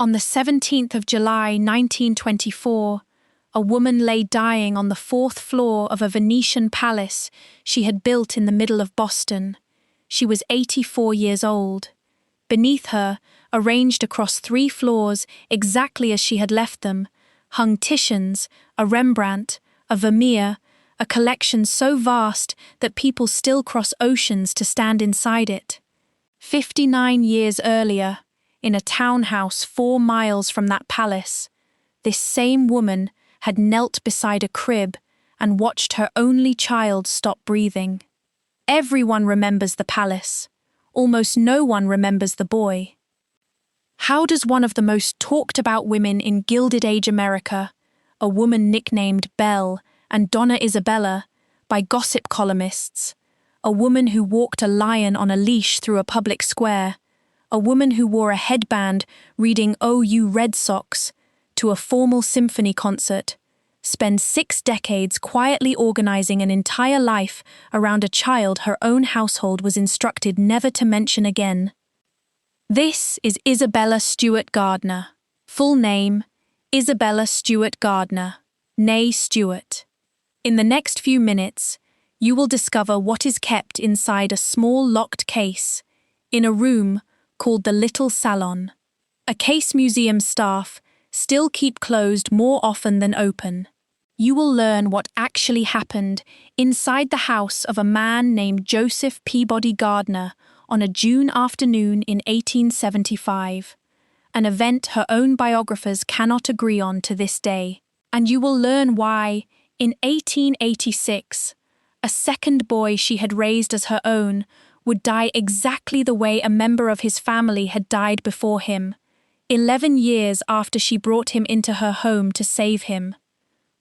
On the 17th of July, 1924, a woman lay dying on the fourth floor of a Venetian palace she had built in the middle of Boston. She was 84 years old. Beneath her, arranged across 3 floors exactly as she had left them, hung Titians, a Rembrandt, a Vermeer, a collection so vast that people still cross oceans to stand inside it. 59 years earlier, in a townhouse 4 miles from that palace, this same woman had knelt beside a crib and watched her only child stop breathing. Everyone remembers the palace. Almost no one remembers the boy. How does one of the most talked about women in Gilded Age America, a woman nicknamed Belle and Donna Isabella by gossip columnists, a woman who walked a lion on a leash through a public square, a woman who wore a headband reading "Oh, You Red Sox" to a formal symphony concert, spend 6 decades quietly organizing an entire life around a child her own household was instructed never to mention again. This is Isabella Stewart Gardner. Full name, Isabella Stewart Gardner, née Stewart. In the next few minutes, you will discover what is kept inside a small locked case in a room called the Little Salon. A case museum staff still keep closed more often than open. You will learn what actually happened inside the house of a man named Joseph Peabody Gardner on a June afternoon in 1875, an event her own biographers cannot agree on to this day. And you will learn why, in 1886, a second boy she had raised as her own would die exactly the way a member of his family had died before him, 11 years after she brought him into her home to save him.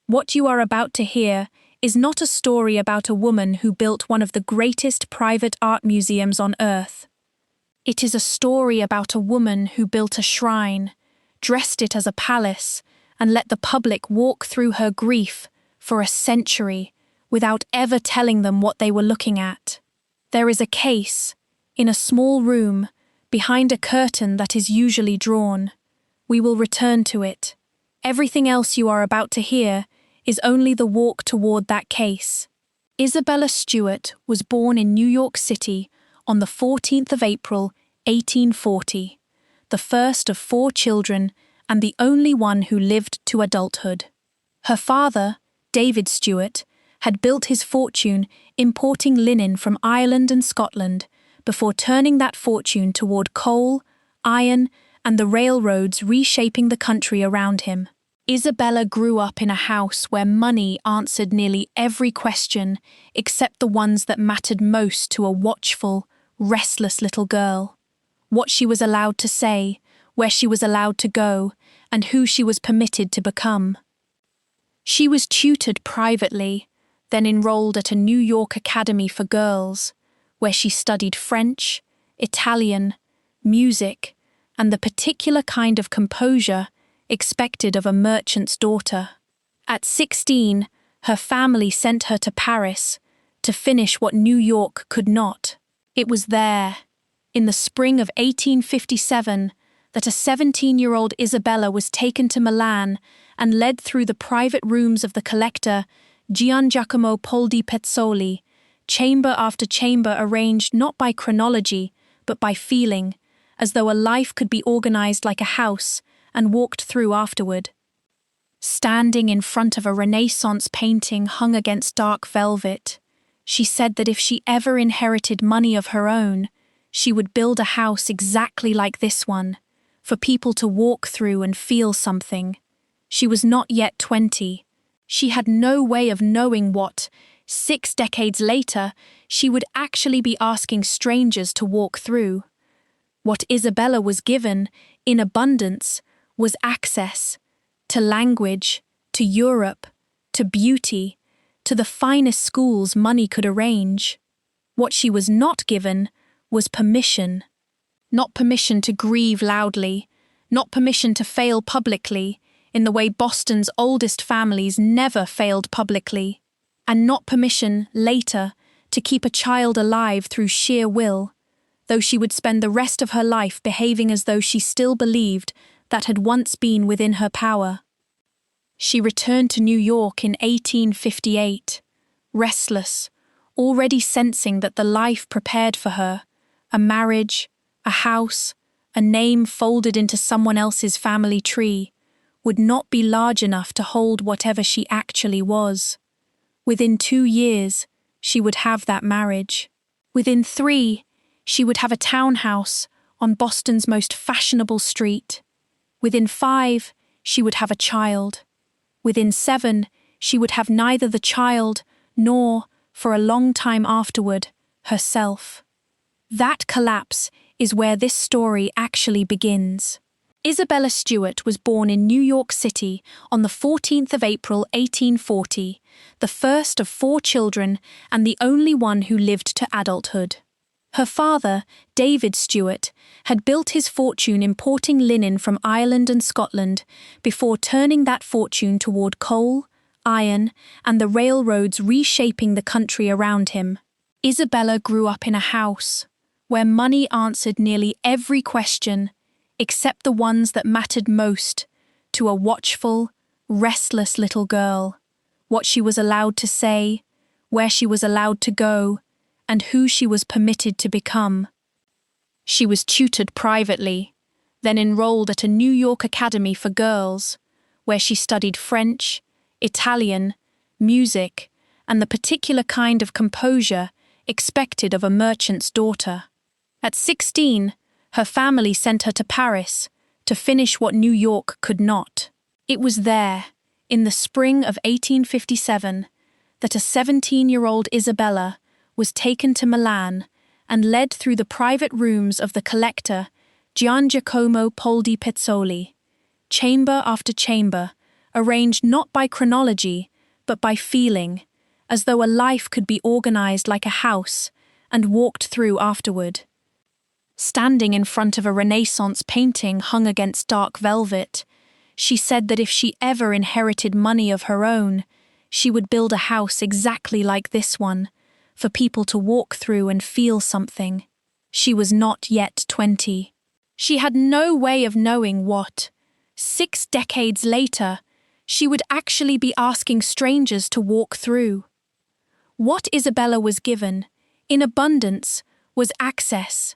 What you are about to hear is not a story about a woman who built one of the greatest private art museums on earth. It is a story about a woman who built a shrine, dressed it as a palace, and let the public walk through her grief for a century without ever telling them what they were looking at. There is a case, in a small room, behind a curtain that is usually drawn. We will return to it. Everything else you are about to hear is only the walk toward that case. Isabella Stewart was born in New York City on the 14th of April, 1840, the first of 4 children and the only one who lived to adulthood. Her father, David Stewart, had built his fortune importing linen from Ireland and Scotland before turning that fortune toward coal, iron, and the railroads reshaping the country around him. Isabella grew up in a house where money answered nearly every question except the ones that mattered most to a watchful, restless little girl. What she was allowed to say, where she was allowed to go, and who she was permitted to become. She was tutored privately, then enrolled at a New York academy for girls, where she studied French, Italian, music, and the particular kind of composure expected of a merchant's daughter. At 16, her family sent her to Paris to finish what New York could not. It was there, in the spring of 1857, that a 17-year-old Isabella was taken to Milan and led through the private rooms of the collector Giangiacomo Poldi Pezzoli, chamber after chamber arranged not by chronology, but by feeling, as though a life could be organized like a house and walked through afterward. Standing in front of a Renaissance painting hung against dark velvet, she said that if she ever inherited money of her own, she would build a house exactly like this one, for people to walk through and feel something. She was not yet 20. She had no way of knowing what, 6 decades later, she would actually be asking strangers to walk through. What Isabella was given, in abundance, was access to language, to Europe, to beauty, to the finest schools money could arrange. What she was not given was permission. Not permission to grieve loudly, not permission to fail publicly, in the way Boston's oldest families never failed publicly, and not permission, later, to keep a child alive through sheer will, though she would spend the rest of her life behaving as though she still believed that had once been within her power. She returned to New York in 1858, restless, already sensing that the life prepared for her, a marriage, a house, a name folded into someone else's family tree, would not be large enough to hold whatever she actually was. Within 2 years, she would have that marriage. Within 3, she would have a townhouse on Boston's most fashionable street. Within 5, she would have a child. Within 7, she would have neither the child nor, for a long time afterward, herself. That collapse is where this story actually begins. Isabella Stewart was born in New York City on the 14th of April 1840, the first of 4 children and the only one who lived to adulthood. Her father, David Stewart, had built his fortune importing linen from Ireland and Scotland before turning that fortune toward coal, iron, and the railroads reshaping the country around him. Isabella grew up in a house where money answered nearly every question, except the ones that mattered most to a watchful, restless little girl: what she was allowed to say, where she was allowed to go, and who she was permitted to become. She was tutored privately, then enrolled at a New York academy for girls, where she studied French, Italian, music, and the particular kind of composure expected of a merchant's daughter. At 16, her family sent her to Paris to finish what New York could not. It was there, in the spring of 1857, that a 17-year-old Isabella was taken to Milan and led through the private rooms of the collector Gian Giacomo Poldi Pezzoli, chamber after chamber, arranged not by chronology, but by feeling, as though a life could be organized like a house and walked through afterward. Standing in front of a Renaissance painting hung against dark velvet, she said that if she ever inherited money of her own, she would build a house exactly like this one, for people to walk through and feel something. She was not yet 20. She had no way of knowing what, 6 decades later, she would actually be asking strangers to walk through. What Isabella was given, in abundance, was access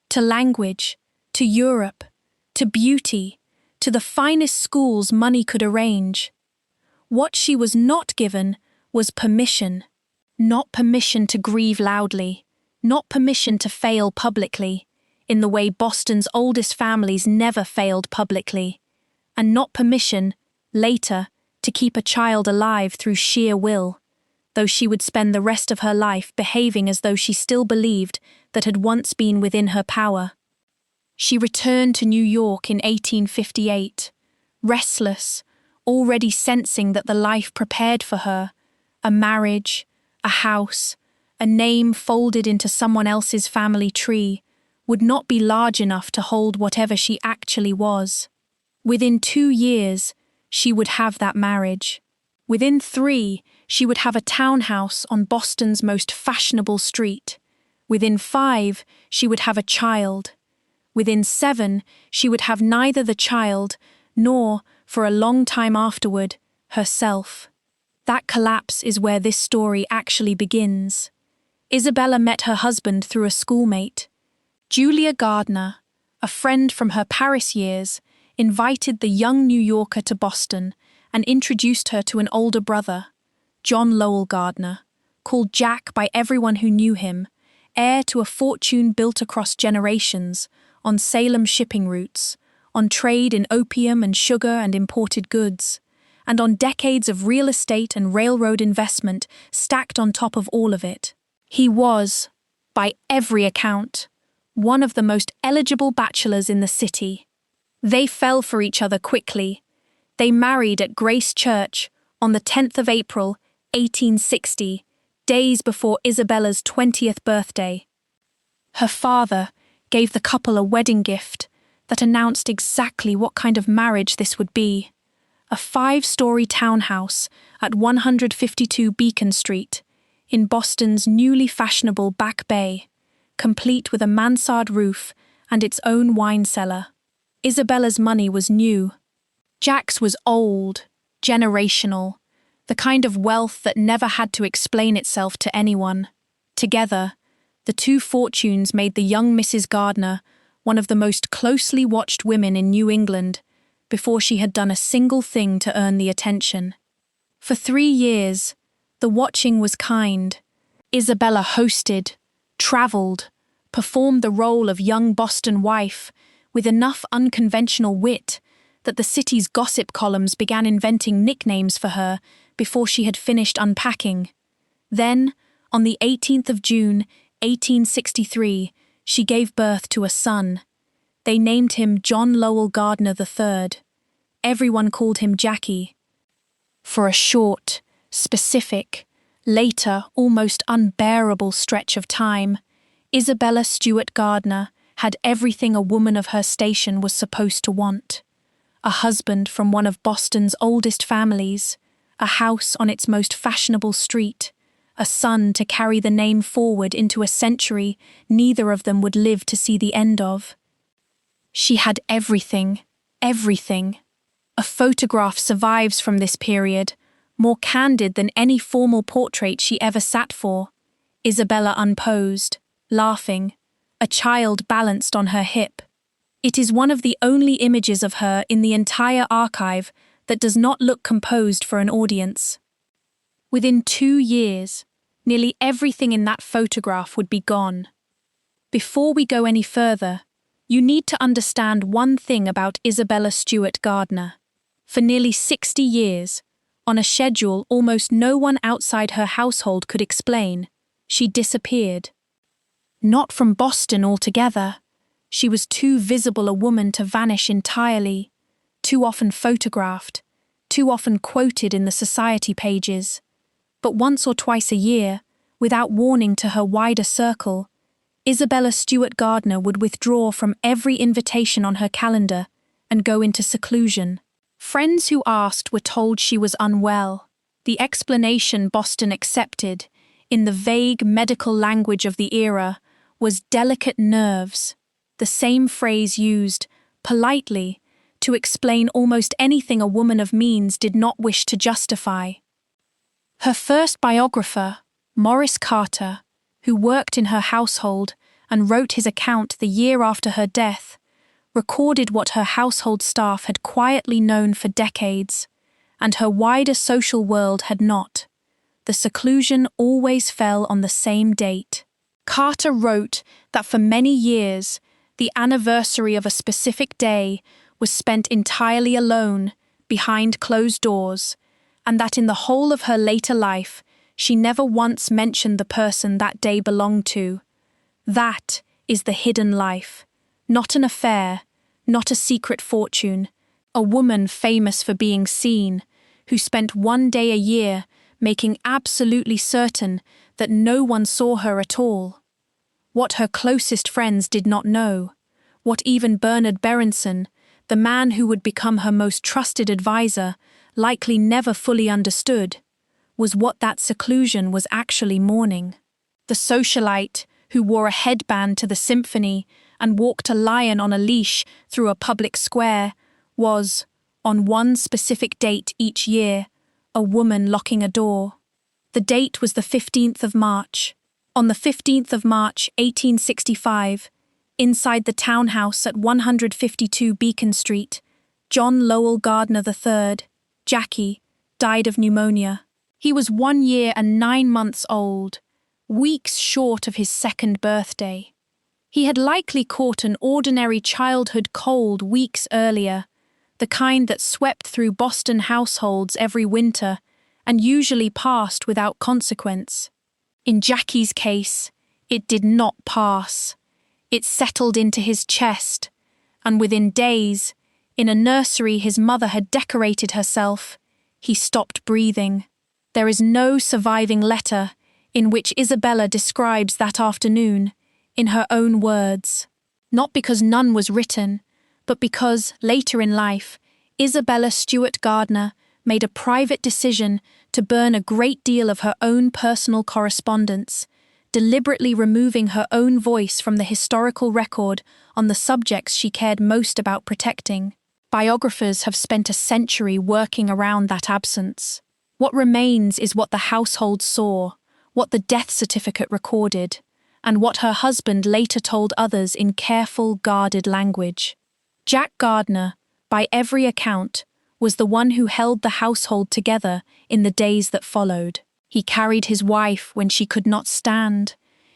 to language, to Europe, to beauty, to the finest schools money could arrange. What she was not given was permission. Not permission to grieve loudly, not permission to fail publicly, in the way Boston's oldest families never failed publicly, and not permission, later, to keep a child alive through sheer will, though she would spend the rest of her life behaving as though she still believed that had once been within her power. She returned to New York in 1858, restless, already sensing that the life prepared for her, a marriage, a house, a name folded into someone else's family tree, would not be large enough to hold whatever she actually was. Within 2 years, she would have that marriage. Within 3, she would have a townhouse on Boston's most fashionable street. Within 5, she would have a child. Within 7, she would have neither the child nor, for a long time afterward, herself. That collapse is where this story actually begins. Isabella met her husband through a schoolmate. Julia Gardner, a friend from her Paris years, invited the young New Yorker to Boston and introduced her to an older brother, John Lowell Gardner, called Jack by everyone who knew him, heir to a fortune built across generations, on Salem shipping routes, on trade in opium and sugar and imported goods, and on decades of real estate and railroad investment stacked on top of all of it. He was, by every account, one of the most eligible bachelors in the city. They fell for each other quickly. They married at Grace Church on the 10th of April, 1860, days before Isabella's 20th birthday. Her father gave the couple a wedding gift that announced exactly what kind of marriage this would be. A 5-story townhouse at 152 Beacon Street, in Boston's newly fashionable Back Bay, complete with a mansard roof and its own wine cellar. Isabella's money was new. Jack's was old, generational, the kind of wealth that never had to explain itself to anyone. Together, the two fortunes made the young Mrs. Gardner one of the most closely watched women in New England before she had done a single thing to earn the attention. For 3 years, the watching was kind. Isabella hosted, travelled, performed the role of young Boston wife with enough unconventional wit that the city's gossip columns began inventing nicknames for her before she had finished unpacking. Then, on the 18th of June, 1863, she gave birth to a son. They named him John Lowell Gardner III. Everyone called him Jackie. For a short, specific, later almost unbearable stretch of time, Isabella Stewart Gardner had everything a woman of her station was supposed to want. A husband from one of Boston's oldest families, a house on its most fashionable street, a son to carry the name forward into a century neither of them would live to see the end of. She had everything, everything. A photograph survives from this period, more candid than any formal portrait she ever sat for. Isabella unposed, laughing, a child balanced on her hip. It is one of the only images of her in the entire archive that does not look composed for an audience. Within 2 years, nearly everything in that photograph would be gone. Before we go any further, you need to understand one thing about Isabella Stewart Gardner. For nearly 60 years, on a schedule almost no one outside her household could explain, she disappeared. Not from Boston altogether. She was too visible a woman to vanish entirely, too often photographed, too often quoted in the society pages. But once or twice a year, without warning to her wider circle, Isabella Stewart Gardner would withdraw from every invitation on her calendar and go into seclusion. Friends who asked were told she was unwell. The explanation Boston accepted, in the vague medical language of the era, was delicate nerves, the same phrase used, politely, to explain almost anything a woman of means did not wish to justify. Her first biographer, Morris Carter, who worked in her household and wrote his account the year after her death, recorded what her household staff had quietly known for decades, and her wider social world had not. The seclusion always fell on the same date. Carter wrote that for many years, the anniversary of a specific day was spent entirely alone, behind closed doors, and that in the whole of her later life, she never once mentioned the person that day belonged to. That is the hidden life, not an affair, not a secret fortune, a woman famous for being seen, who spent one day a year making absolutely certain that no one saw her at all. What her closest friends did not know, what even Bernard Berenson, the man who would become her most trusted advisor, likely never fully understood, was what that seclusion was actually mourning. The socialite, who wore a headband to the symphony and walked a lion on a leash through a public square, was, on one specific date each year, a woman locking a door. The date was the 15th of March. On the 15th of March, 1865, inside the townhouse at 152 Beacon Street, John Lowell Gardner III, Jackie, died of pneumonia. He was 1 year and 9 months old, weeks short of his 2nd birthday. He had likely caught an ordinary childhood cold weeks earlier, the kind that swept through Boston households every winter and usually passed without consequence. In Jackie's case, it did not pass. It settled into his chest, and within days, in a nursery his mother had decorated herself, he stopped breathing. There is no surviving letter in which Isabella describes that afternoon, in her own words. Not because none was written, but because, later in life, Isabella Stewart Gardner made a private decision to burn a great deal of her own personal correspondence, deliberately removing her own voice from the historical record on the subjects she cared most about protecting. Biographers have spent a century working around that absence. What remains is what the household saw, what the death certificate recorded, and what her husband later told others in careful, guarded language. Jack Gardner, by every account, was the one who held the household together in the days that followed. He carried his wife when she could not stand.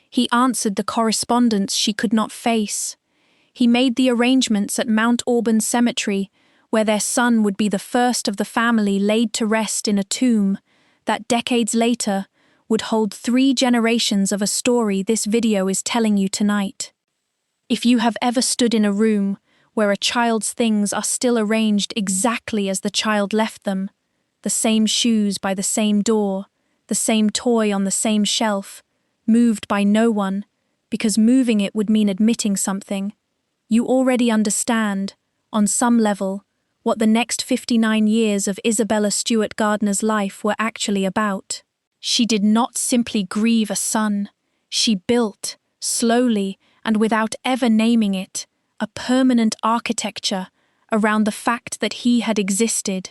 He answered the correspondence she could not face. He made the arrangements at Mount Auburn Cemetery, where their son would be the first of the family laid to rest in a tomb that decades later would hold 3 generations of a story this video is telling you tonight. If you have ever stood in a room where a child's things are still arranged exactly as the child left them, the same shoes by the same door, the same toy on the same shelf, moved by no one, because moving it would mean admitting something, you already understand, on some level, what the next 59 years of Isabella Stewart Gardner's life were actually about. She did not simply grieve a son. She built, slowly and without ever naming it, a permanent architecture around the fact that he had existed.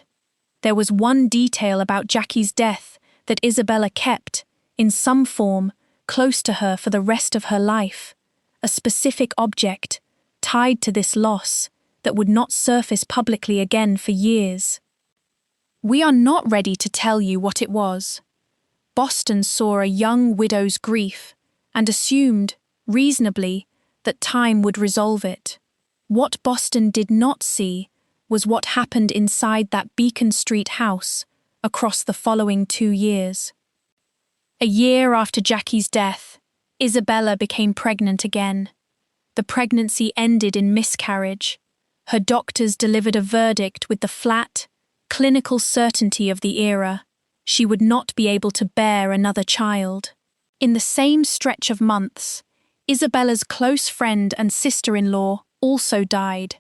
There was one detail about Jackie's death that Isabella kept, in some form, close to her for the rest of her life, a specific object, tied to this loss, that would not surface publicly again for years. We are not ready to tell you what it was. Boston saw a young widow's grief and assumed, reasonably, that time would resolve it. What Boston did not see was what happened inside that Beacon Street house across the following 2 years. A year after Jackie's death, Isabella became pregnant again. The pregnancy ended in miscarriage. Her doctors delivered a verdict with the flat, clinical certainty of the era. She would not be able to bear another child. In the same stretch of months, Isabella's close friend and sister-in-law also died.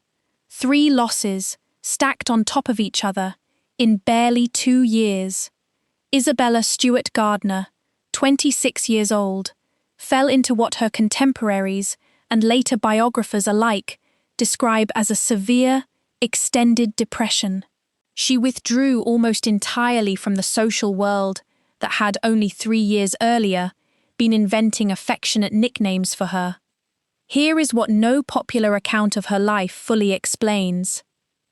3 losses, stacked on top of each other, in barely 2 years. Isabella Stewart Gardner, 26 years old, fell into what her contemporaries and later biographers alike describe as a severe, extended depression. She withdrew almost entirely from the social world that had only 3 years earlier been inventing affectionate nicknames for her. Here is what no popular account of her life fully explains: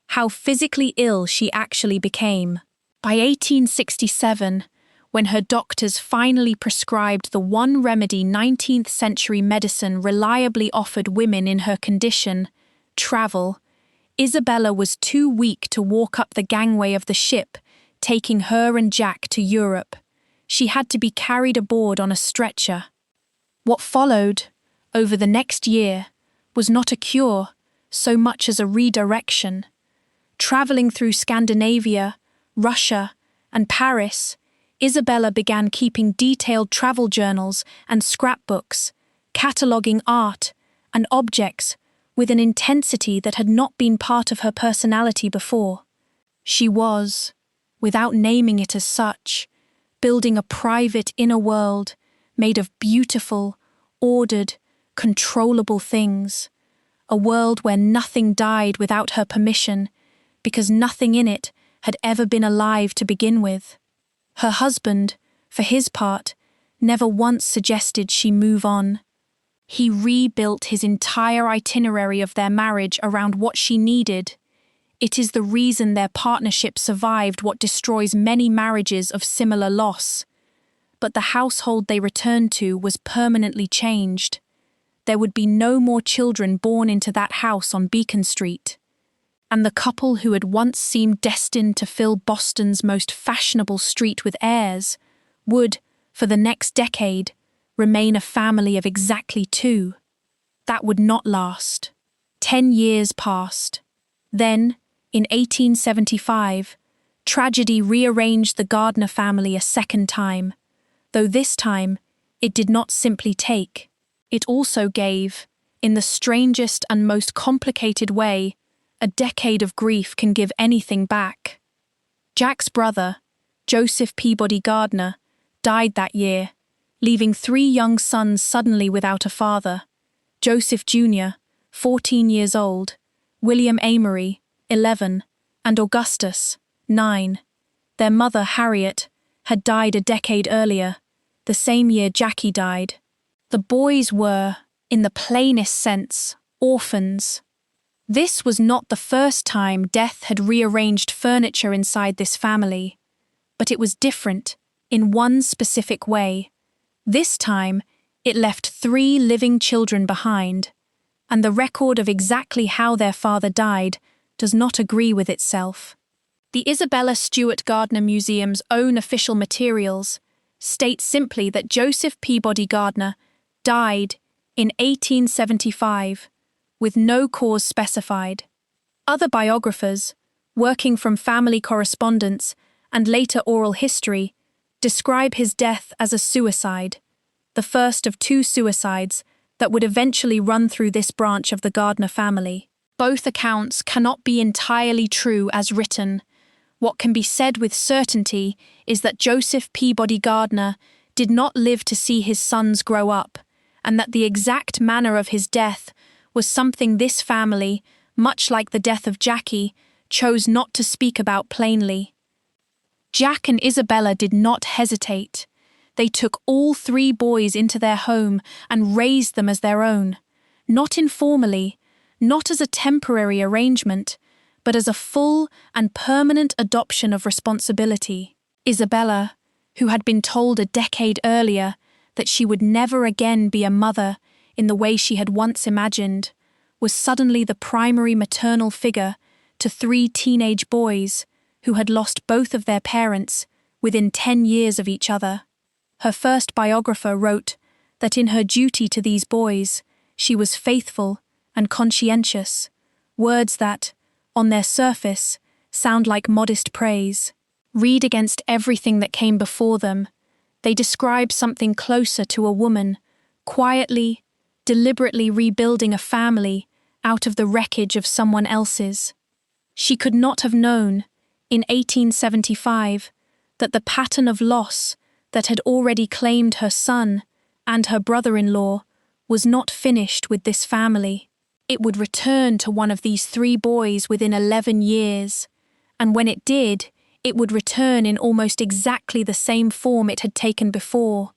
how physically ill she actually became. By 1867, when her doctors finally prescribed the one remedy 19th century medicine reliably offered women in her condition, travel, Isabella was too weak to walk up the gangway of the ship, taking her and Jack to Europe. She had to be carried aboard on a stretcher. What followed, over the next year, was not a cure so much as a redirection. Travelling through Scandinavia, Russia, and Paris, Isabella began keeping detailed travel journals and scrapbooks, cataloguing art and objects with an intensity that had not been part of her personality before. She was, without naming it as such, building a private inner world made of beautiful, ordered, controllable things, a world where nothing died without her permission, because nothing in it had ever been alive to begin with. Her husband, for his part, never once suggested she move on. He rebuilt his entire itinerary of their marriage around what she needed. It is the reason their partnership survived what destroys many marriages of similar loss. But the household they returned to was permanently changed. There would be no more children born into that house on Beacon Street. And the couple who had once seemed destined to fill Boston's most fashionable street with heirs would, for the next decade, remain a family of exactly 2. That would not last. 10 years passed. Then, in 1875, tragedy rearranged the Gardner family a second time, though this time it did not simply take. It also gave, in the strangest and most complicated way, a decade of grief can give anything back. Jack's brother, Joseph Peabody Gardner, died that year, leaving 3 young sons suddenly without a father: Joseph Jr., 14 years old, William Amory, 11, and Augustus, 9. Their mother, Harriet, had died a decade earlier, the same year Jackie died. The boys were, in the plainest sense, orphans. This was not the first time death had rearranged furniture inside this family, but it was different in one specific way. This time, it left 3 living children behind, and the record of exactly how their father died does not agree with itself. The Isabella Stewart Gardner Museum's own official materials state simply that Joseph Peabody Gardner died in 1875, with no cause specified. Other biographers, working from family correspondence and later oral history, describe his death as a suicide, the first of 2 suicides that would eventually run through this branch of the Gardner family. Both accounts cannot be entirely true as written. What can be said with certainty is that Joseph Peabody Gardner did not live to see his sons grow up, and that the exact manner of his death was something this family, much like the death of Jackie, chose not to speak about plainly. Jack and Isabella did not hesitate. They took all 3 boys into their home and raised them as their own, not informally, not as a temporary arrangement, but as a full and permanent adoption of responsibility. Isabella, who had been told a decade earlier that she would never again be a mother in the way she had once imagined, was suddenly the primary maternal figure to 3 teenage boys who had lost both of their parents within 10 years of each other. Her first biographer wrote that in her duty to these boys, she was faithful and conscientious, words that, on their surface, sound like modest praise. Read against everything that came before them, they describe something closer to a woman, quietly, deliberately rebuilding a family out of the wreckage of someone else's. She could not have known, in 1875, that the pattern of loss that had already claimed her son and her brother-in-law was not finished with this family. It would return to one of these 3 boys within 11 years, and when it did, it would return in almost exactly the same form it had taken before.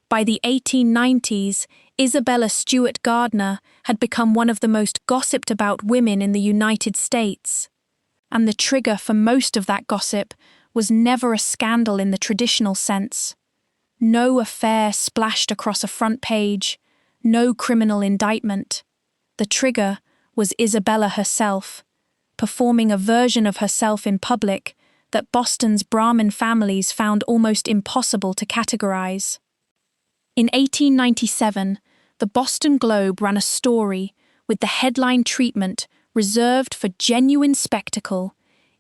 By the 1890s, Isabella Stewart Gardner had become one of the most gossiped about women in the United States. And the trigger for most of that gossip was never a scandal in the traditional sense. No affair splashed across a front page, no criminal indictment. The trigger was Isabella herself, performing a version of herself in public that Boston's Brahmin families found almost impossible to categorize. In 1897, the Boston Globe ran a story with the headline treatment reserved for genuine spectacle.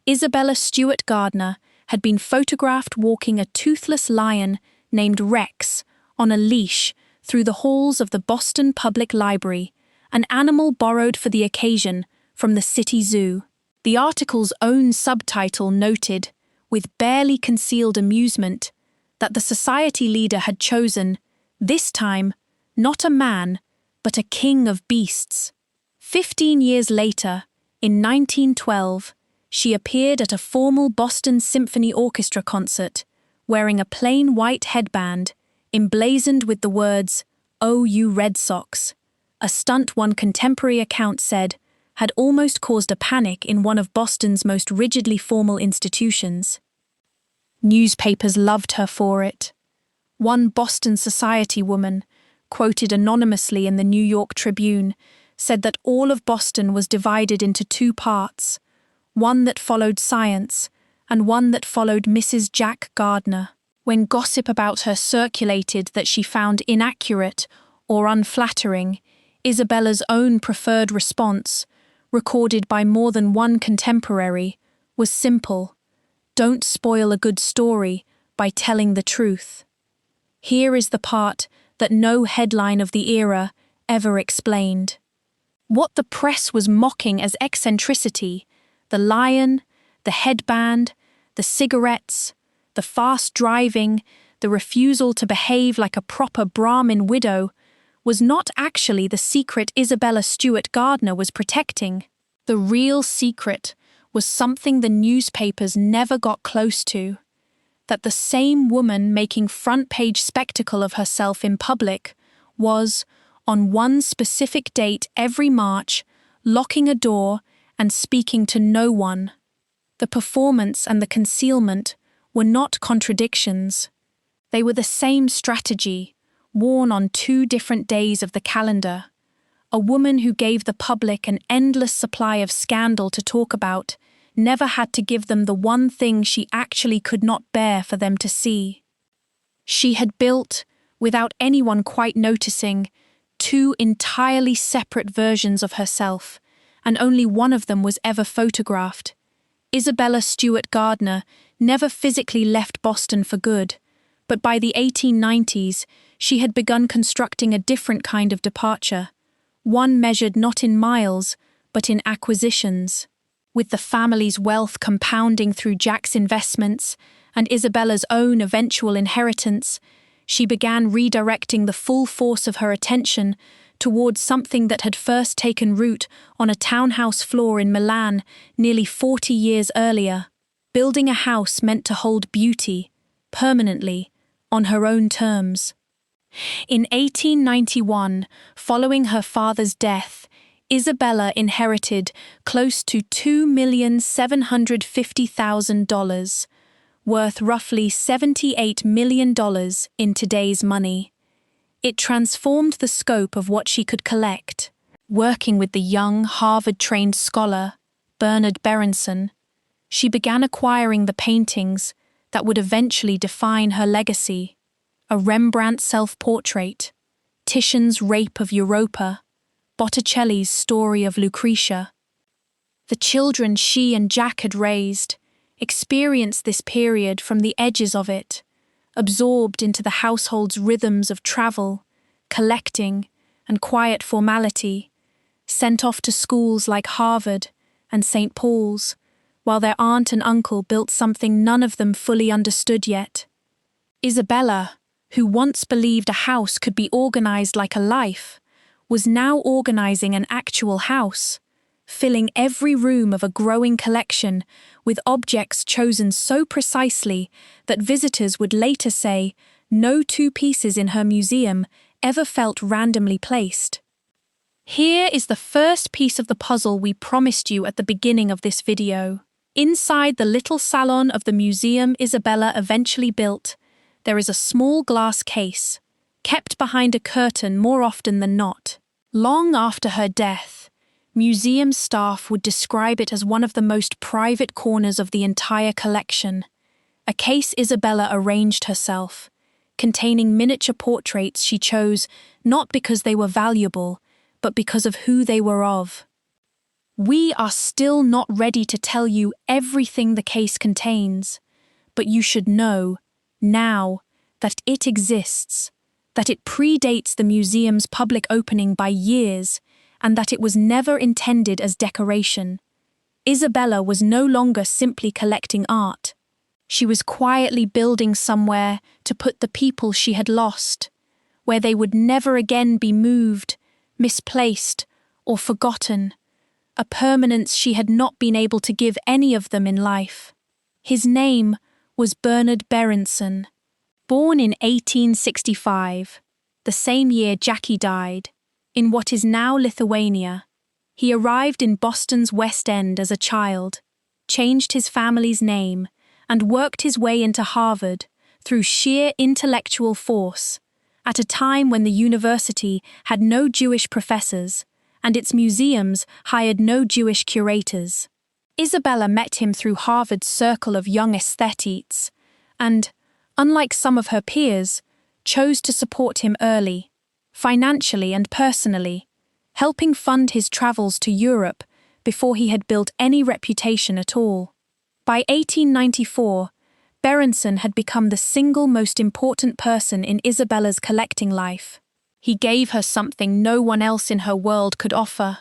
Isabella Stewart Gardner had been photographed walking a toothless lion named Rex on a leash through the halls of the Boston Public Library, an animal borrowed for the occasion from the city zoo. The article's own subtitle noted, with barely concealed amusement, that the society leader had chosen, this time, not a man, but a king of beasts. 15 years later, in 1912, she appeared at a formal Boston Symphony Orchestra concert, wearing a plain white headband, emblazoned with the words, "Oh, you Red Sox," a stunt one contemporary account said had almost caused a panic in one of Boston's most rigidly formal institutions. Newspapers loved her for it. One Boston society woman, quoted anonymously in the New York Tribune, said that all of Boston was divided into 2 parts, one that followed science and one that followed Mrs. Jack Gardner. When gossip about her circulated that she found inaccurate or unflattering, Isabella's own preferred response, recorded by more than one contemporary, was simple: don't spoil a good story by telling the truth. Here is the part that no headline of the era ever explained. What the press was mocking as eccentricity, the lion, the headband, the cigarettes, the fast driving, the refusal to behave like a proper Brahmin widow, was not actually the secret Isabella Stewart Gardner was protecting. The real secret was something the newspapers never got close to: that the same woman making front-page spectacle of herself in public was, on one specific date every March, locking a door and speaking to no one. The performance and the concealment were not contradictions. They were the same strategy, worn on two different days of the calendar. A woman who gave the public an endless supply of scandal to talk about never had to give them the one thing she actually could not bear for them to see. She had built, without anyone quite noticing, two entirely separate versions of herself, and only one of them was ever photographed. Isabella Stewart Gardner never physically left Boston for good, but by the 1890s she had begun constructing a different kind of departure, one measured not in miles, but in acquisitions. With the family's wealth compounding through Jack's investments and Isabella's own eventual inheritance, she began redirecting the full force of her attention towards something that had first taken root on a townhouse floor in Milan nearly 40 years earlier, building a house meant to hold beauty, permanently, on her own terms. In 1891, following her father's death, Isabella inherited close to $2,750,000, worth roughly $78 million in today's money. It transformed the scope of what she could collect. Working with the young Harvard-trained scholar, Bernard Berenson, she began acquiring the paintings that would eventually define her legacy: a Rembrandt self-portrait, Titian's Rape of Europa, Botticelli's Story of Lucretia. The children she and Jack had raised experienced this period from the edges of it, absorbed into the household's rhythms of travel, collecting, and quiet formality, sent off to schools like Harvard and St. Paul's, while their aunt and uncle built something none of them fully understood yet. Isabella, who once believed a house could be organized like a life, was now organizing an actual house, filling every room of a growing collection with objects chosen so precisely that visitors would later say no two pieces in her museum ever felt randomly placed. Here is the first piece of the puzzle we promised you at the beginning of this video. Inside the little salon of the museum Isabella eventually built, there is a small glass case, kept behind a curtain more often than not. Long after her death, museum staff would describe it as one of the most private corners of the entire collection, a case Isabella arranged herself, containing miniature portraits she chose not because they were valuable, but because of who they were of. We are still not ready to tell you everything the case contains, but you should know, now, that it exists, that it predates the museum's public opening by years, and that it was never intended as decoration. Isabella was no longer simply collecting art. She was quietly building somewhere to put the people she had lost, where they would never again be moved, misplaced, or forgotten, a permanence she had not been able to give any of them in life. His name was Bernard Berenson. Born in 1865, the same year Jackie died, in what is now Lithuania, he arrived in Boston's West End as a child, changed his family's name, and worked his way into Harvard through sheer intellectual force, at a time when the university had no Jewish professors and its museums hired no Jewish curators. Isabella met him through Harvard's circle of young aesthetes and, unlike some of her peers, chose to support him early, financially and personally, helping fund his travels to Europe before he had built any reputation at all. By 1894, Berenson had become the single most important person in Isabella's collecting life. He gave her something no one else in her world could offer: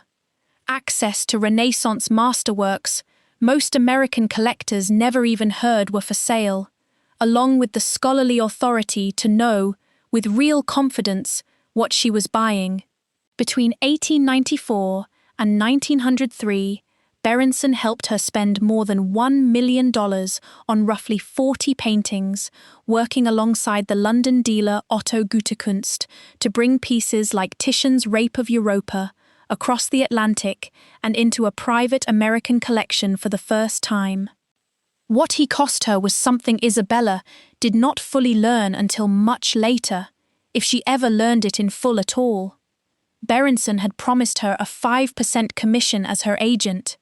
access to Renaissance masterworks most American collectors never even heard were for sale, along with the scholarly authority to know, with real confidence, what she was buying. Between 1894 and 1903, Berenson helped her spend more than $1 million on roughly 40 paintings, working alongside the London dealer Otto Gutekunst to bring pieces like Titian's Rape of Europa across the Atlantic and into a private American collection for the first time. What he cost her was something Isabella did not fully learn until much later, if she ever learned it in full at all. Berenson had promised her a 5% commission as her agent,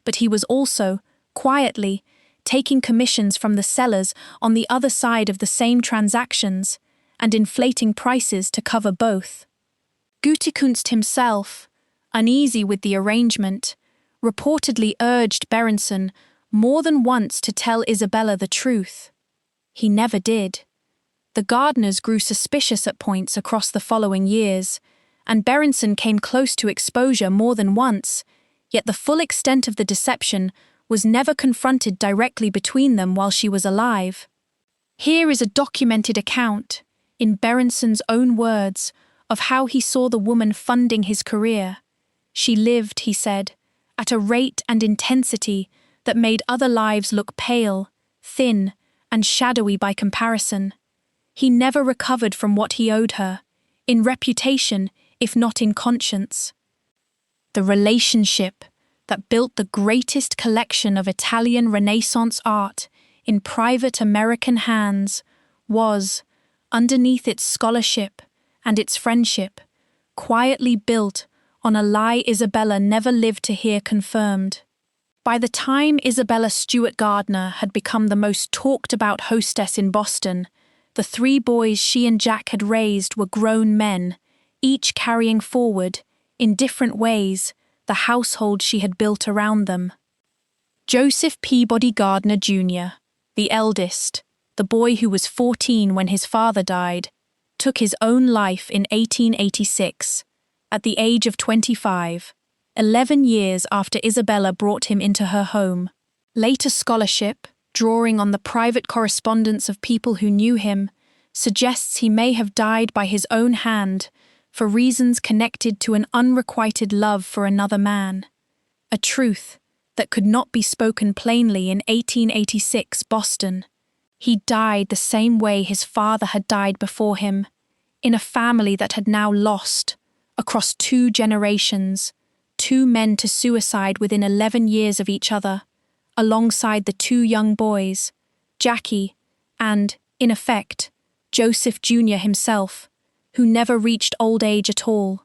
but he was also, quietly, taking commissions from the sellers on the other side of the same transactions and inflating prices to cover both. Gutekunst himself, uneasy with the arrangement, reportedly urged Berenson more than once to tell Isabella the truth. He never did. The Gardners grew suspicious at points across the following years, and Berenson came close to exposure more than once, yet the full extent of the deception was never confronted directly between them while she was alive. Here is a documented account, in Berenson's own words, of how he saw the woman funding his career. She lived, he said, at a rate and intensity that made other lives look pale, thin, and shadowy by comparison. He never recovered from what he owed her, in reputation, if not in conscience. The relationship that built the greatest collection of Italian Renaissance art in private American hands was, underneath its scholarship and its friendship, quietly built on a lie Isabella never lived to hear confirmed. By the time Isabella Stewart Gardner had become the most talked-about hostess in Boston, the 3 boys she and Jack had raised were grown men, each carrying forward, in different ways, the household she had built around them. Joseph Peabody Gardner Jr., the eldest, the boy who was 14 when his father died, took his own life in 1886, at the age of 25, 11 years after Isabella brought him into her home. Later scholarship, drawing on the private correspondence of people who knew him, suggests he may have died by his own hand for reasons connected to an unrequited love for another man, a truth that could not be spoken plainly in 1886 Boston. He died the same way his father had died before him, in a family that had now lost, across 2 generations, 2 men to suicide within 11 years of each other, alongside the 2 young boys, Jackie and, in effect, Joseph Jr. himself, who never reached old age at all.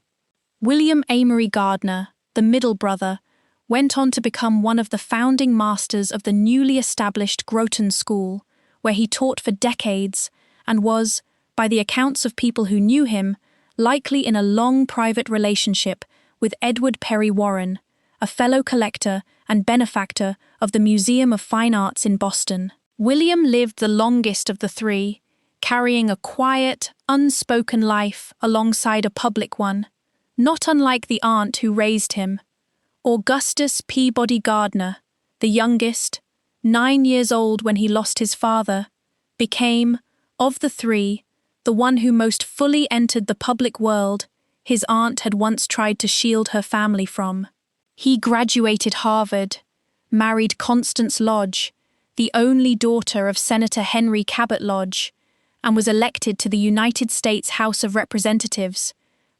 William Amory Gardner, the middle brother, went on to become one of the founding masters of the newly established Groton School, where he taught for decades and was, by the accounts of people who knew him, likely in a long private relationship with Edward Perry Warren, a fellow collector and benefactor of the Museum of Fine Arts in Boston. William lived the longest of the 3, carrying a quiet, unspoken life alongside a public one, not unlike the aunt who raised him. Augustus Peabody Gardner, the youngest, 9 years old when he lost his father, became, of the 3, the one who most fully entered the public world his aunt had once tried to shield her family from. He graduated Harvard, married Constance Lodge, the only daughter of Senator Henry Cabot Lodge, and was elected to the United States House of Representatives,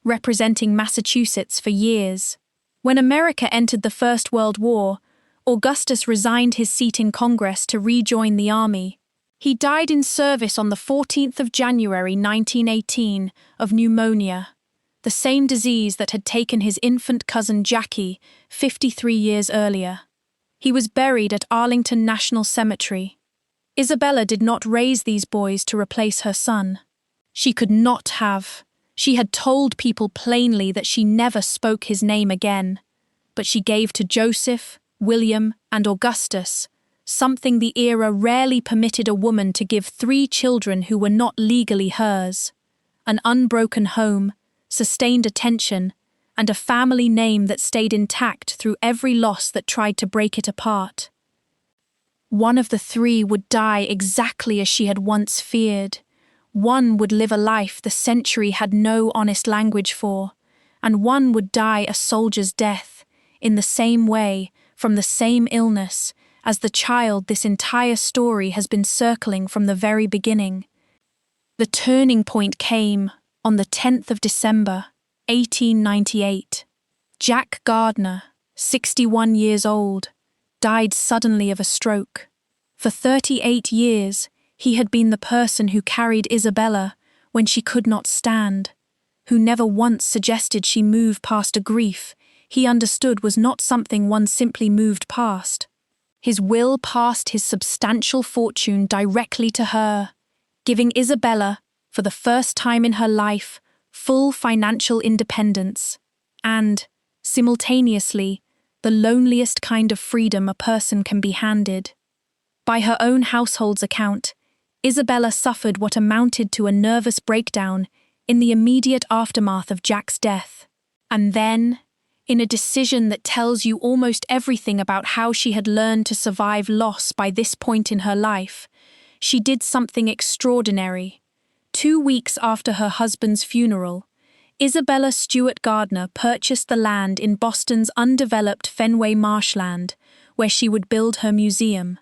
representing Massachusetts for years. When America entered the First World War, Augustus resigned his seat in Congress to rejoin the army. He died in service on the 14th of January 1918 of pneumonia, the same disease that had taken his infant cousin Jackie 53 years earlier. He was buried at Arlington National Cemetery. Isabella did not raise these boys to replace her son. She could not have. She had told people plainly that she never spoke his name again, but she gave to Joseph, William, and Augustus something the era rarely permitted a woman to give 3 children who were not legally hers: an unbroken home, sustained attention, and a family name that stayed intact through every loss that tried to break it apart. One of the three would die exactly as she had once feared. One would live a life the century had no honest language for, and one would die a soldier's death, in the same way, from the same illness, as the child this entire story has been circling from the very beginning. The turning point came on the 10th of December, 1898. Jack Gardner, 61 years old, died suddenly of a stroke. For 38 years, he had been the person who carried Isabella when she could not stand, who never once suggested she move past a grief he understood was not something one simply moved past. His will passed his substantial fortune directly to her, giving Isabella, for the first time in her life, full financial independence, and, simultaneously, the loneliest kind of freedom a person can be handed. By her own household's account, Isabella suffered what amounted to a nervous breakdown in the immediate aftermath of Jack's death. And then, in a decision that tells you almost everything about how she had learned to survive loss by this point in her life, she did something extraordinary. 2 weeks after her husband's funeral, Isabella Stewart Gardner purchased the land in Boston's undeveloped Fenway marshland, where she would build her museum.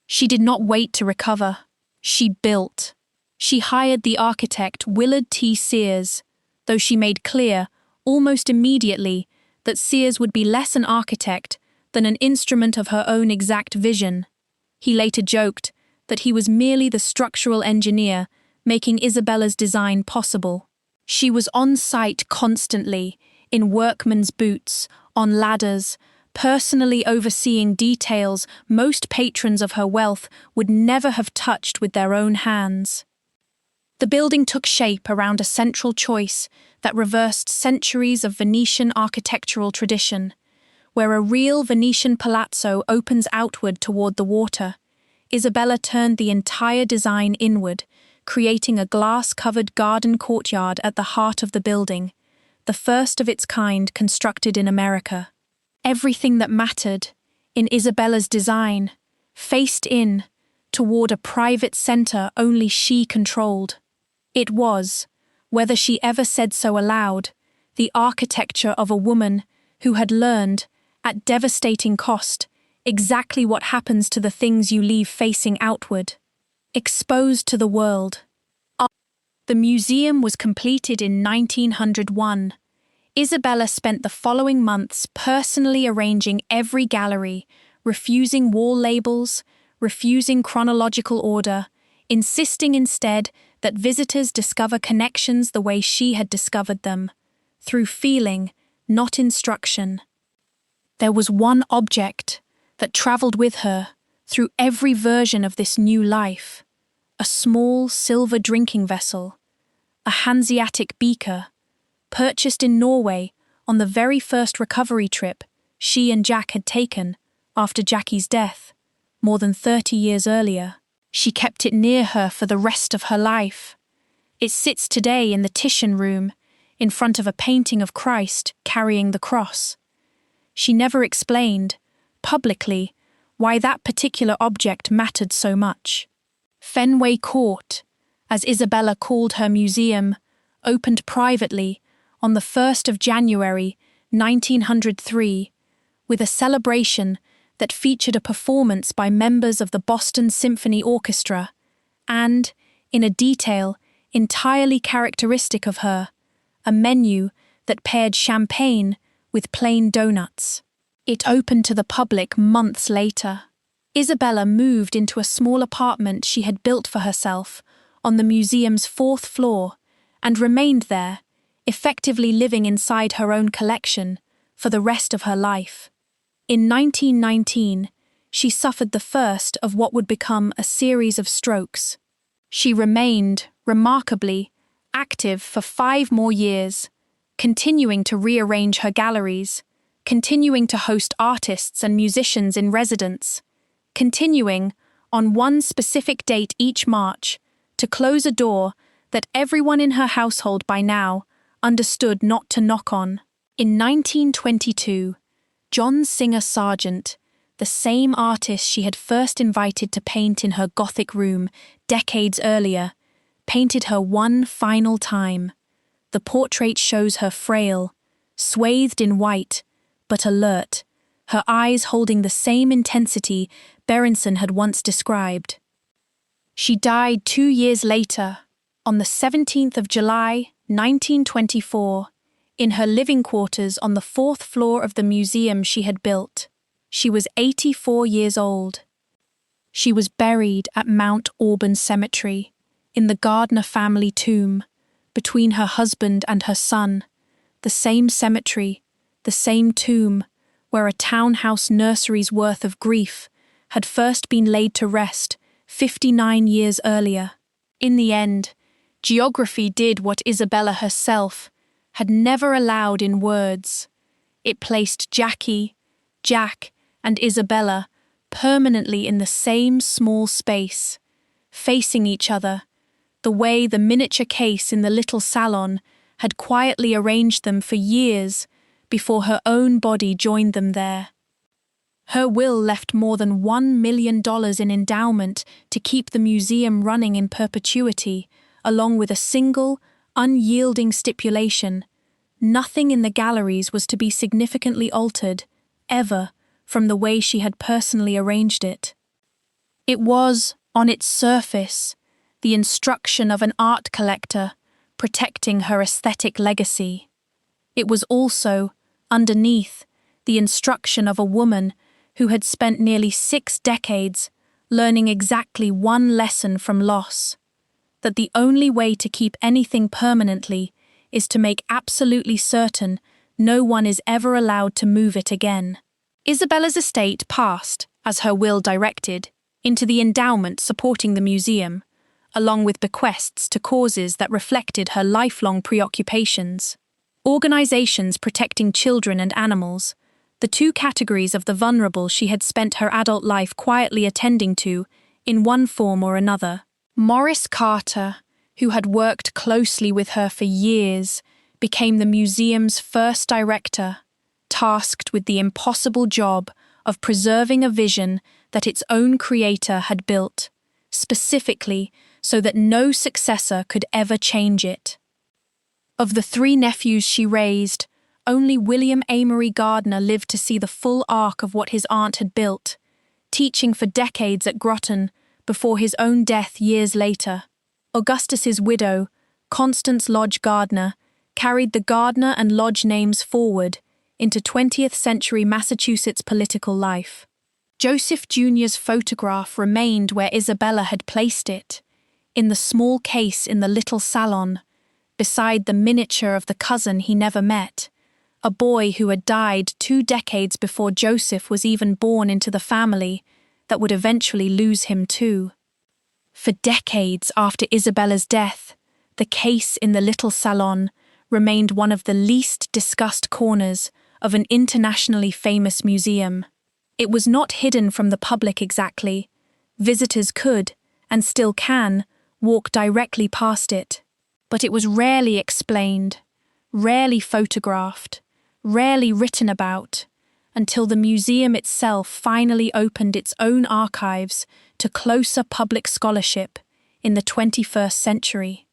She did not wait to recover. She built. She hired the architect Willard T. Sears, though she made clear, almost immediately, that Sears would be less an architect than an instrument of her own exact vision. He later joked that he was merely the structural engineer making Isabella's design possible. She was on site constantly, in workman's boots, on ladders, personally overseeing details most patrons of her wealth would never have touched with their own hands. The building took shape around a central choice that reversed centuries of Venetian architectural tradition. Where a real Venetian palazzo opens outward toward the water, Isabella turned the entire design inward, creating a glass-covered garden courtyard at the heart of the building, the first of its kind constructed in America. Everything that mattered, in Isabella's design, faced in, toward a private center only she controlled. It was, whether she ever said so aloud, the architecture of a woman who had learned, at devastating cost, exactly what happens to the things you leave facing outward. Exposed to the world. The museum was completed in 1901. Isabella spent the following months personally arranging every gallery, refusing wall labels, refusing chronological order, insisting instead that visitors discover connections the way she had discovered them, through feeling, not instruction. There was one object that travelled with her through every version of this new life, a small silver drinking vessel, a Hanseatic beaker, purchased in Norway on the very first recovery trip she and Jack had taken after Jackie's death, more than 30 years earlier. She kept it near her for the rest of her life. It sits today in the Titian room, in front of a painting of Christ carrying the cross. She never explained, publicly, why that particular object mattered so much. Fenway Court, as Isabella called her museum, opened privately on the 1st of January, 1903, with a celebration that featured a performance by members of the Boston Symphony Orchestra and, in a detail entirely characteristic of her, a menu that paired champagne with plain donuts. It opened to the public months later. Isabella moved into a small apartment she had built for herself on the museum's 4th floor and remained there, effectively living inside her own collection for the rest of her life. In 1919, she suffered the first of what would become a series of strokes. She remained, remarkably, active for 5 more years, continuing to rearrange her galleries, continuing to host artists and musicians in residence, continuing, on one specific date each March, to close a door that everyone in her household by now understood not to knock on. In 1922, John Singer Sargent, the same artist she had first invited to paint in her Gothic room decades earlier, painted her one final time. The portrait shows her frail, swathed in white, but alert, her eyes holding the same intensity Berenson had once described. She died 2 years later, on the 17th of July, 1924, in her living quarters on the 4th floor of the museum she had built. She was 84 years old. She was buried at Mount Auburn Cemetery, in the Gardner family tomb, between her husband and her son, the same cemetery, the same tomb, where a townhouse nursery's worth of grief had first been laid to rest 59 years earlier. In the end, geography did what Isabella herself had never allowed in words. It placed Jackie, Jack, and Isabella permanently in the same small space, facing each other, the way the miniature case in the Little Salon had quietly arranged them for years before her own body joined them there. Her will left more than $1 million in endowment to keep the museum running in perpetuity, along with a single, unyielding stipulation: nothing in the galleries was to be significantly altered, ever, from the way she had personally arranged it. It was, on its surface, the instruction of an art collector protecting her aesthetic legacy. It was also, underneath, the instruction of a woman who had spent nearly 6 decades learning exactly one lesson from loss: that the only way to keep anything permanently is to make absolutely certain no one is ever allowed to move it again. Isabella's estate passed, as her will directed, into the endowment supporting the museum, along with bequests to causes that reflected her lifelong preoccupations. Organizations protecting children and animals, the 2 categories of the vulnerable she had spent her adult life quietly attending to, in one form or another. Morris Carter, who had worked closely with her for years, became the museum's first director, tasked with the impossible job of preserving a vision that its own creator had built, specifically so that no successor could ever change it. Of the 3 nephews she raised, only William Amory Gardner lived to see the full arc of what his aunt had built, teaching for decades at Groton before his own death years later. Augustus's widow, Constance Lodge Gardner, carried the Gardner and Lodge names forward into 20th century Massachusetts political life. Joseph Jr.'s photograph remained where Isabella had placed it, in the small case in the Little Salon, beside the miniature of the cousin he never met, a boy who had died 2 decades before Joseph was even born into the family that would eventually lose him too. For decades after Isabella's death, the case in the Little Salon remained one of the least discussed corners of an internationally famous museum. It was not hidden from the public exactly. Visitors could, and still can, walk directly past it. But it was rarely explained, rarely photographed, rarely written about, until the museum itself finally opened its own archives to closer public scholarship in the 21st century.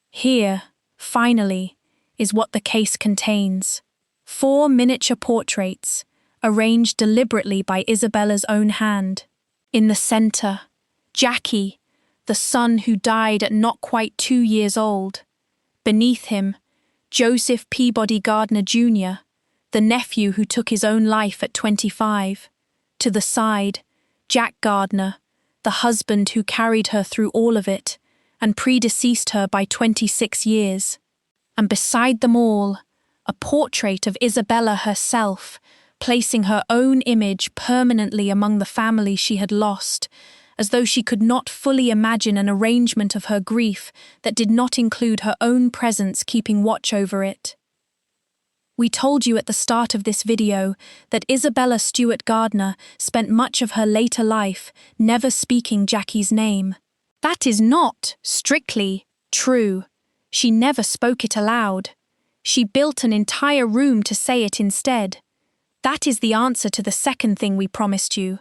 Here, finally, is what the case contains: 4 miniature portraits, arranged deliberately by Isabella's own hand. In the center, Jackie, the son who died at not quite 2 years old. Beneath him, Joseph Peabody Gardner Jr., the nephew who took his own life at 25. To the side, Jack Gardner, the husband who carried her through all of it and predeceased her by 26 years. And beside them all, a portrait of Isabella herself, placing her own image permanently among the family she had lost, as though she could not fully imagine an arrangement of her grief that did not include her own presence keeping watch over it. We told you at the start of this video that Isabella Stewart Gardner spent much of her later life never speaking Jackie's name. That is not, strictly, true. She never spoke it aloud. She built an entire room to say it instead. That is the answer to the second thing we promised you.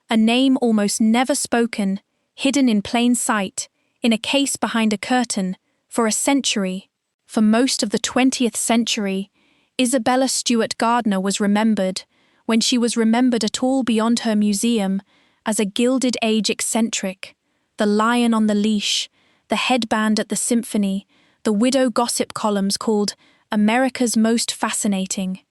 A name almost never spoken, hidden in plain sight, in a case behind a curtain, for a century. For most of the 20th century, Isabella Stewart Gardner was remembered, when she was remembered at all beyond her museum, as a Gilded Age eccentric, the lion on the leash, the headband at the symphony, the widow gossip columns called America's Most Fascinating.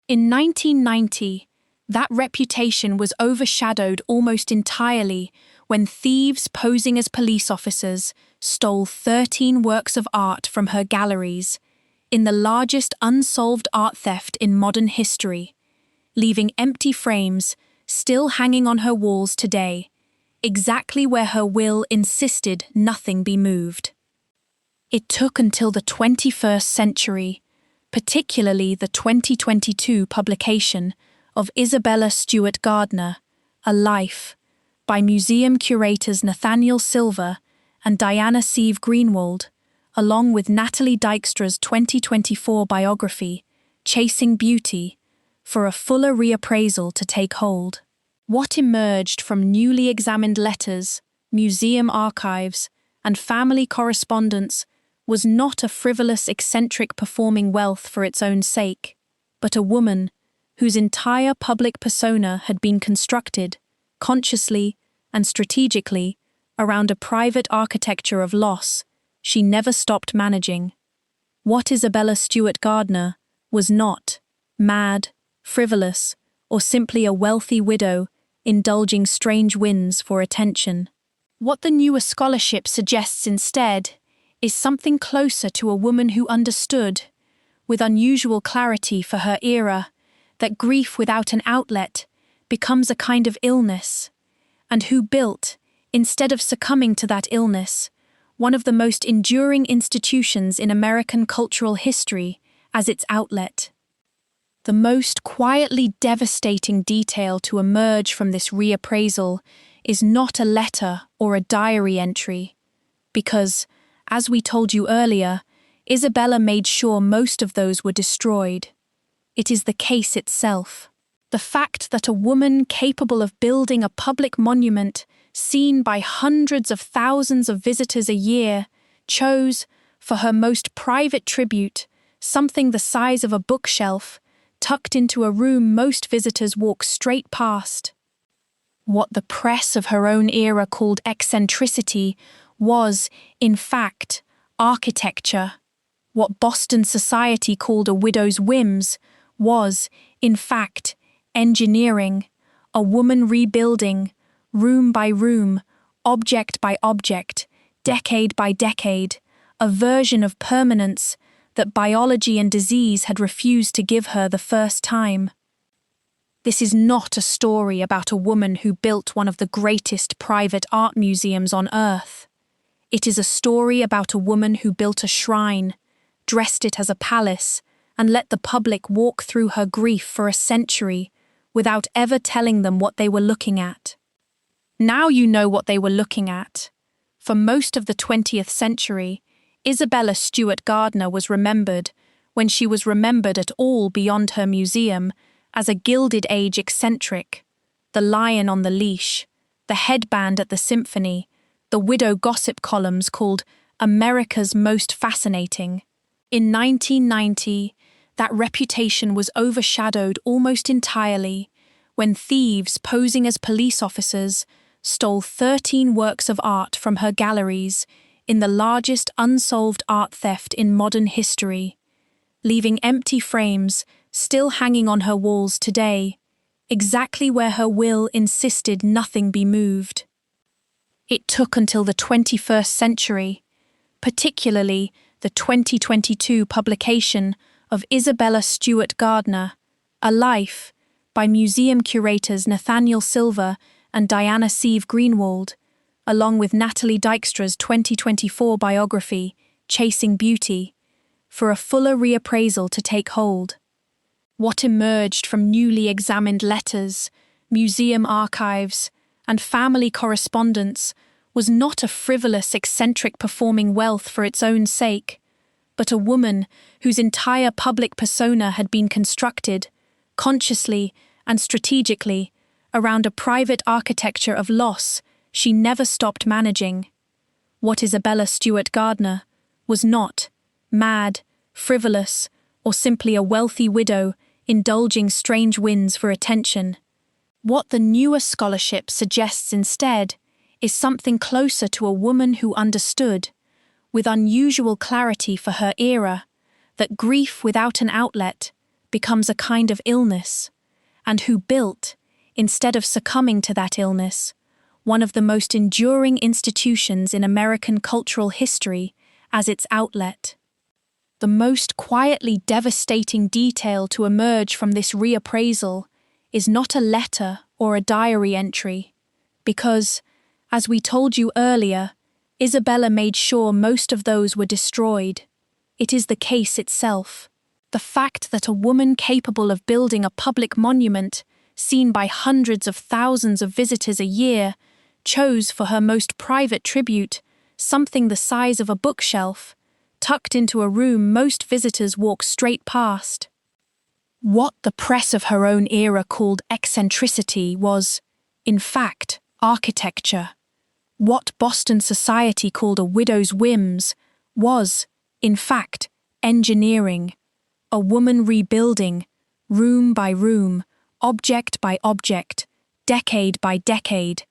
In 1990, that reputation was overshadowed almost entirely when thieves posing as police officers stole 13 works of art from her galleries, in the largest unsolved art theft in modern history, leaving empty frames still hanging on her walls today, exactly where her will insisted nothing be moved. It took until the 21st century, particularly the 2022 publication of Isabella Stewart Gardner, A Life, by museum curators Nathaniel Silver and Diana Sieve Greenwald, along with Natalie Dykstra's 2024 biography, Chasing Beauty, for a fuller reappraisal to take hold. What emerged from newly examined letters, museum archives, and family correspondence was not a frivolous eccentric performing wealth for its own sake, but a woman whose entire public persona had been constructed, consciously and strategically, around a private architecture of loss she never stopped managing. What Isabella Stewart Gardner was not mad, frivolous, or simply a wealthy widow indulging strange whims for attention. What the newer scholarship suggests instead is something closer to a woman who understood, with unusual clarity for her era, that grief without an outlet becomes a kind of illness, and who built, instead of succumbing to that illness, one of the most enduring institutions in American cultural history as its outlet. The most quietly devastating detail to emerge from this reappraisal is not a letter or a diary entry, because, as we told you earlier, Isabella made sure most of those were destroyed. It is the case itself. The fact that a woman capable of building a public monument seen by hundreds of thousands of visitors a year chose, for her most private tribute, something the size of a bookshelf, tucked into a room most visitors walk straight past. What the press of her own era called eccentricity was, in fact, architecture. What Boston society called a widow's whims was, in fact, engineering, a woman rebuilding, room by room, object by object, decade by decade, a version of permanence that biology and disease had refused to give her the first time. This is not a story about a woman who built one of the greatest private art museums on earth. It is a story about a woman who built a shrine, dressed it as a palace, and let the public walk through her grief for a century without ever telling them what they were looking at. Now you know what they were looking at. For most of the 20th century, Isabella Stewart Gardner was remembered, when she was remembered at all beyond her museum, as a Gilded Age eccentric, the lion on the leash, the headband at the symphony, the widow gossip columns called America's Most Fascinating. In 1990, that reputation was overshadowed almost entirely when thieves posing as police officers stole 13 works of art from her galleries in the largest unsolved art theft in modern history, leaving empty frames still hanging on her walls today, exactly where her will insisted nothing be moved. It took until the 21st century, particularly the 2022 publication of Isabella Stewart Gardner, A Life, by museum curators Nathaniel Silver and Diana Sieve Greenwald, along with Natalie Dykstra's 2024 biography, Chasing Beauty, for a fuller reappraisal to take hold. What emerged from newly examined letters, museum archives, and family correspondence was not a frivolous, eccentric performing wealth for its own sake, but a woman whose entire public persona had been constructed, consciously and strategically, around a private architecture of loss she never stopped managing. What Isabella Stewart Gardner was not mad, frivolous, or simply a wealthy widow indulging strange whims for attention. What the newer scholarship suggests instead is something closer to a woman who understood, with unusual clarity for her era, that grief without an outlet becomes a kind of illness, and who built, instead of succumbing to that illness, one of the most enduring institutions in American cultural history as its outlet. The most quietly devastating detail to emerge from this reappraisal is not a letter or a diary entry, because, as we told you earlier, Isabella made sure most of those were destroyed. It is the case itself. The fact that a woman capable of building a public monument, seen by hundreds of thousands of visitors a year, chose for her most private tribute something the size of a bookshelf, tucked into a room most visitors walk straight past. What the press of her own era called eccentricity was, in fact, architecture. What Boston society called a widow's whims was, in fact, engineering. A woman rebuilding, room by room, object by object, decade by decade,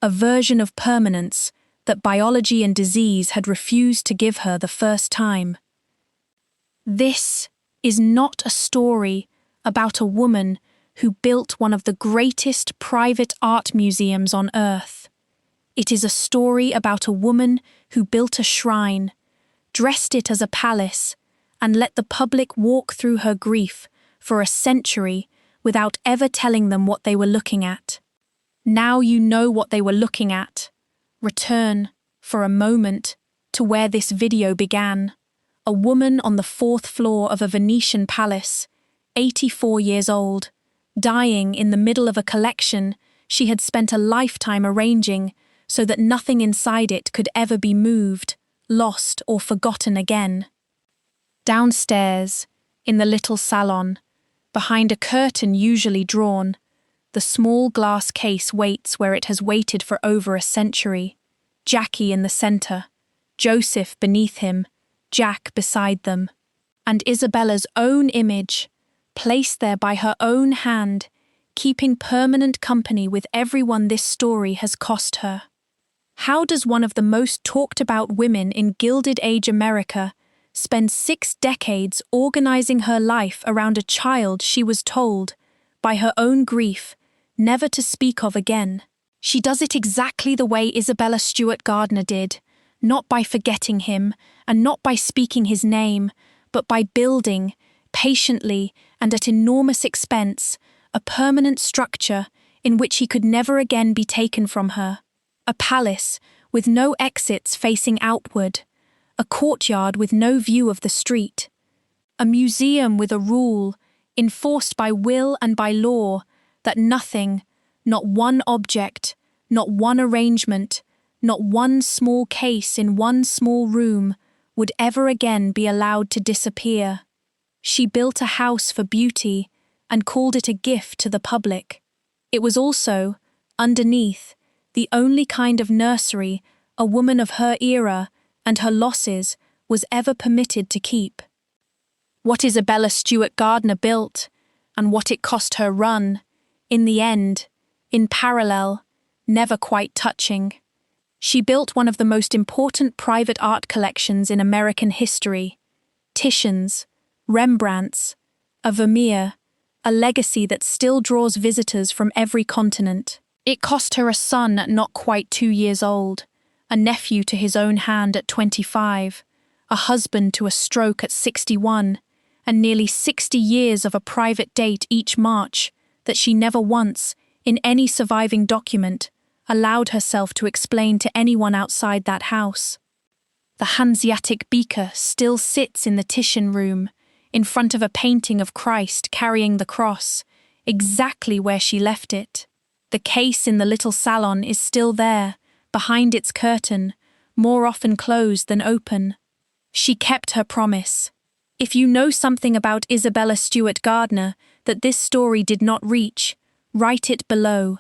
a version of permanence that biology and disease had refused to give her the first time. This is not a story about a woman who built one of the greatest private art museums on earth. It is a story about a woman who built a shrine, dressed it as a palace, and let the public walk through her grief for a century without ever telling them what they were looking at. Now you know what they were looking at. Return, for a moment, to where this video began. A woman on the 4th floor of a Venetian palace, 84 years old, dying in the middle of a collection she had spent a lifetime arranging so that nothing inside it could ever be moved, lost, or forgotten again. Downstairs, in the Little Salon, behind a curtain usually drawn, the small glass case waits where it has waited for over a century. Jackie in the centre, Joseph beneath him, Jack beside them, and Isabella's own image, placed there by her own hand, keeping permanent company with everyone this story has cost her. How does one of the most talked about women in Gilded Age America spend 6 decades organizing her life around a child she was told, by her own grief, never to speak of again? She does it exactly the way Isabella Stewart Gardner did, not by forgetting him, and not by speaking his name, but by building, patiently and at enormous expense, a permanent structure in which he could never again be taken from her. A palace with no exits facing outward, a courtyard with no view of the street, a museum with a rule, enforced by will and by law, that nothing, not one object, not one arrangement, not one small case in one small room, would ever again be allowed to disappear. She built a house for beauty and called it a gift to the public. It was also, underneath, the only kind of nursery a woman of her era and her losses was ever permitted to keep. What Isabella Stewart Gardner built, and what it cost her run, in the end, in parallel, never quite touching. She built one of the most important private art collections in American history. Titian's, Rembrandt's, a Vermeer, a legacy that still draws visitors from every continent. It cost her a son at not quite 2 years old, a nephew to his own hand at 25, a husband to a stroke at 61, and nearly 60 years of a private date each March that she never once, in any surviving document, allowed herself to explain to anyone outside that house. The Hanseatic beaker still sits in the Titian room, in front of a painting of Christ carrying the cross, exactly where she left it. The case in the Little Salon is still there, behind its curtain, more often closed than open. She kept her promise. If you know something about Isabella Stewart Gardner, that this story did not reach, write it below.